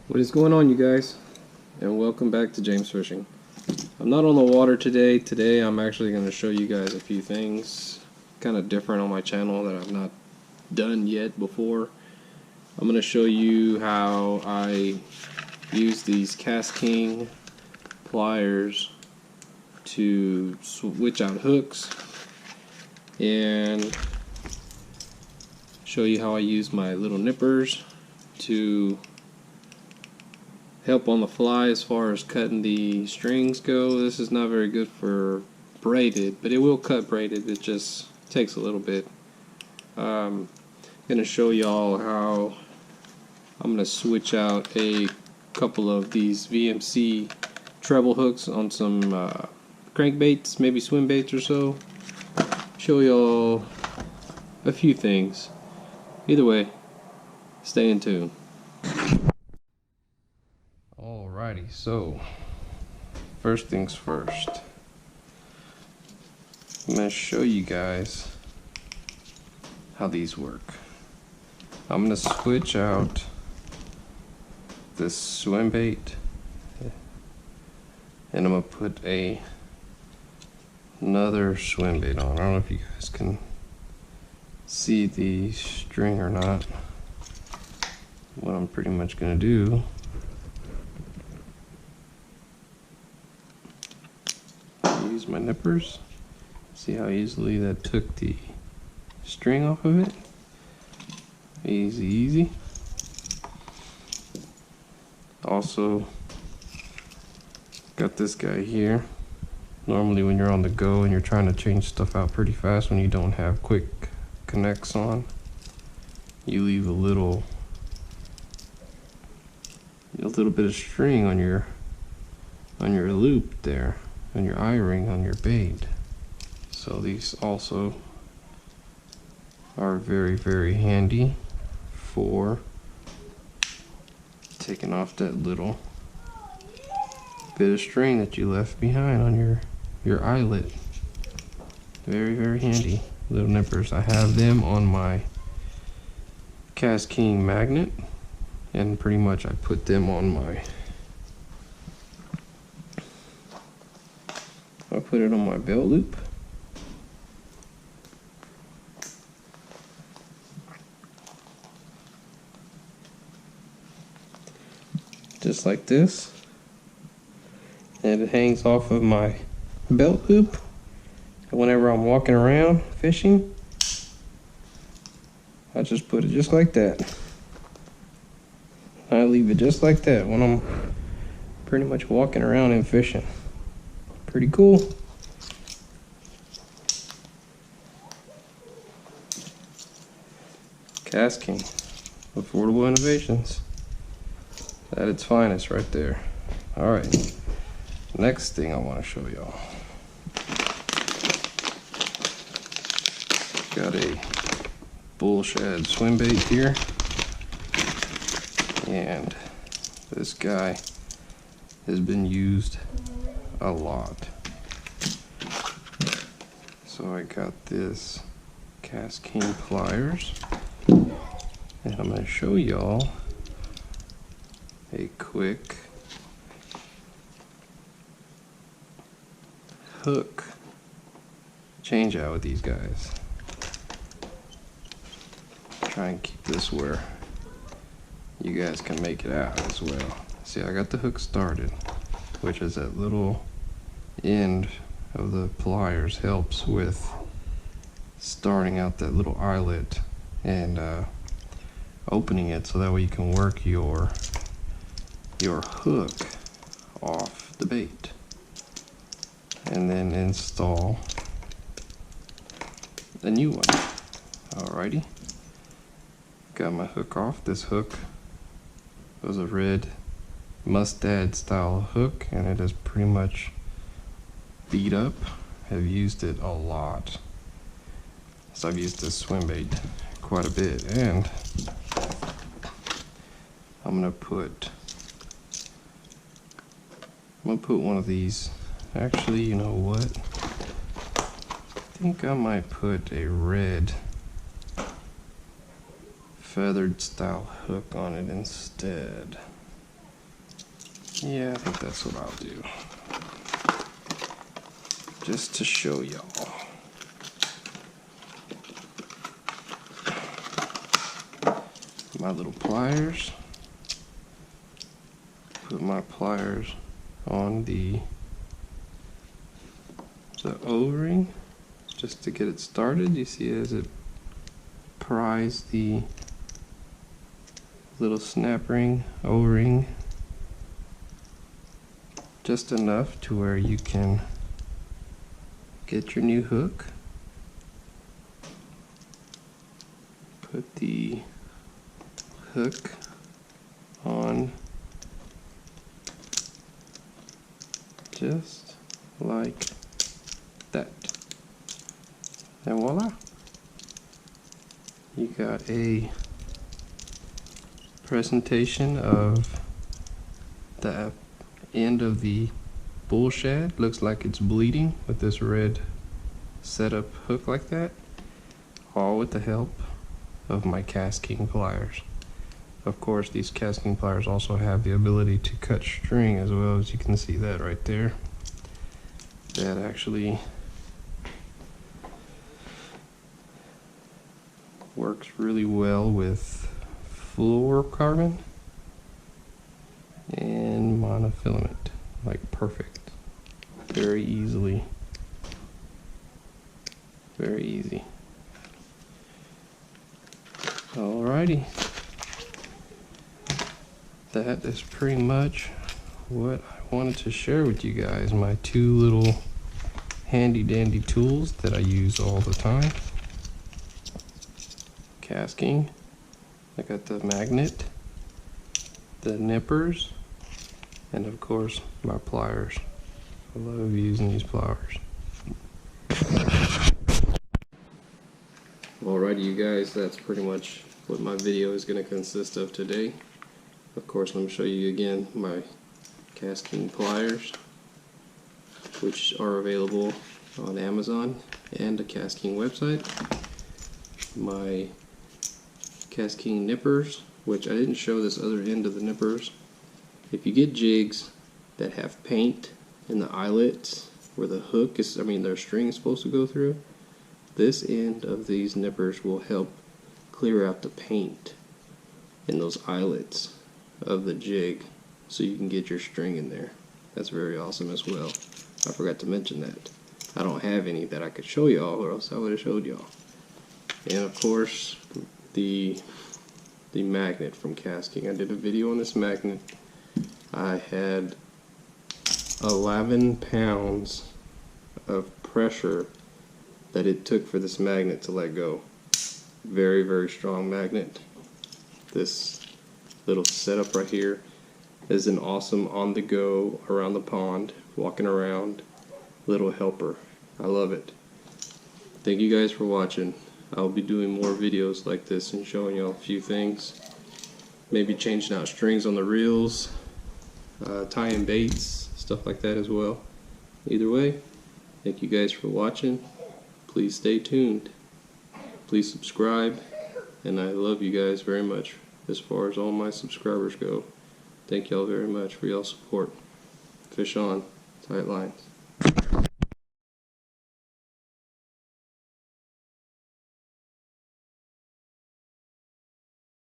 What is going on, you guys? And welcome back to James Fishing. I'm not on the water today. Today I'm actually going to show you guys a few things kind of different on my channel that I've not done yet before. I'm going to show you how I use these Kastking pliers to switch out hooks, and show you how I use my little nippers to help on the fly as far as cutting the strings go. This is not very good for braided, but it will cut braided. It just takes a little bit. I'm going to show y'all how I'm going to switch out a couple of these VMC treble hooks on some crankbaits, maybe swim baits or so. Show y'all a few things. Either way, stay in tune. Alrighty, so first things first, I'm going to show you guys how these work. I'm going to switch out this swim bait and I'm going to put another swim bait on. I don't know if you guys can see the string or not. What I'm pretty much going to do, use my nippers. See how easily that took the string off of it? Easy, easy. Also, got this guy here. Normally when you're on the go and you're trying to change stuff out pretty fast when you don't have quick connects on, you leave a little bit of string on your loop there, on your eye ring on your bait. So these also are very, very handy for taking off that little bit of string that you left behind on your eyelet. Very, very handy little nippers. I have them on my Kastking magnet, and pretty much I put them on my belt loop. Just like this. And it hangs off of my belt loop. And whenever I'm walking around fishing, I just put it just like that. I leave it just like that when I'm pretty much walking around and fishing. Pretty cool. Kastking, affordable innovations at its finest right there. Alright, next thing I want to show y'all. Got a bull shad swim bait here, and this guy has been used a lot. So I got this Kastking pliers, and I'm going to show y'all a quick hook change out with these guys. Try and keep this where you guys can make it out as well. See, I got the hook started, which is that little end of the pliers helps with starting out that little eyelet and opening it so that way you can work your hook off the bait, and then install a new one. Alrighty, got my hook off. This hook was a red mustad style hook, and it is pretty much beat up. I've used it a lot, so I've used this swim bait quite a bit, and I'm gonna put one of these. Actually, you know what? I think I might put a red feathered style hook on it instead. Yeah, I think that's what I'll do. Just to show y'all. My little pliers. Put my pliers on the O-ring just to get it started. You see as it pries the little snap ring, O-ring, just enough to where you can get your new hook. Put the hook on just like that. And voila! You got a presentation of the end of the bull shad. Looks like it's bleeding with this red setup hook like that, all with the help of my Kastking pliers. Of course, these Kastking pliers also have the ability to cut string as well, as you can see that right there. That actually works really well with fluorocarbon and monofilament, like perfect. Very easily. Very easy. Alrighty. That is pretty much what I wanted to share with you guys. My two little handy dandy tools that I use all the time. Kastking. I got the magnet, the nippers, and of course my pliers. I love using these pliers. Alrighty, you guys, that's pretty much what my video is going to consist of today. Of course, let me show you again my Kastking pliers, which are available on Amazon and the Kastking website. My Kastking nippers, which I didn't show this other end of the nippers. If you get jigs that have paint in the eyelets where the hook is, their string is supposed to go through, this end of these nippers will help clear out the paint in those eyelets of the jig so you can get your string in there. That's very awesome as well. I forgot to mention that. I don't have any that I could show y'all, or else I would have showed y'all. And of course, the magnet from Kastking. I did a video on this magnet. I had 11 pounds of pressure that it took for this magnet to let go. Very, very strong magnet. This little setup right here is an awesome on-the-go, around the pond, walking around little helper. I love it. Thank you guys for watching. I'll be doing more videos like this and showing y'all a few things. Maybe changing out strings on the reels, tying baits, stuff like that as well. Either way, thank you guys for watching. Please stay tuned. Please subscribe. And I love you guys very much as far as all my subscribers go. Thank y'all very much for y'all support. Fish on. Tight lines.